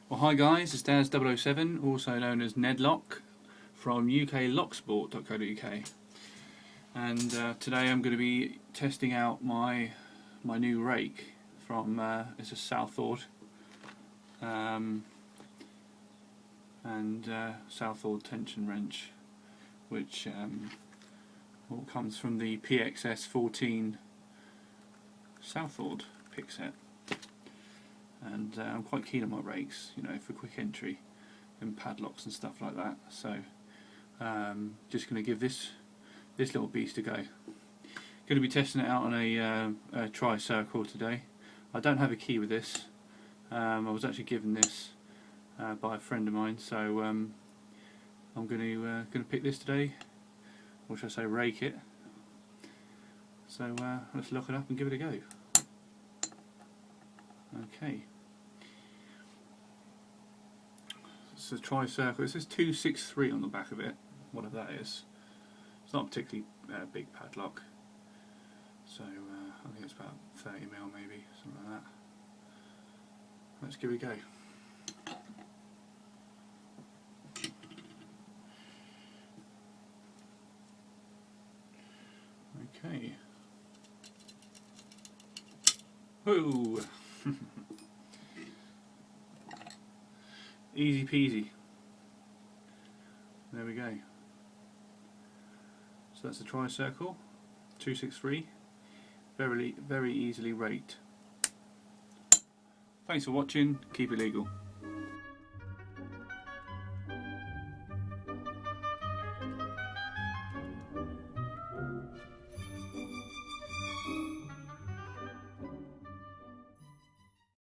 Well, hi guys, it's Dazz007, also known as Nedlock from uklocksport.co.uk, and today I'm going to be testing out my new rake from it's a southord and southord tension wrench, which all comes from the PXS 14 southord pickset. And I'm quite keen on my rakes, you know, for quick entry and padlocks and stuff like that. So just going to give this little beast a go. Going to be testing it out on a tri-circle today. I don't have a key with this. I was actually given this by a friend of mine, so I'm going to pick this today, or should I say rake it. So let's lock it up and give it a go. Okay. It's a tri-circle. It says 263 on the back of it, whatever that is. It's not a particularly big padlock, so I think it's about 30mm maybe, something like that. Let's give it a go. Okay. Whoa! Easy peasy. There we go. So that's the tri-circle, 263, very easily raked. Thanks for watching, keep it legal.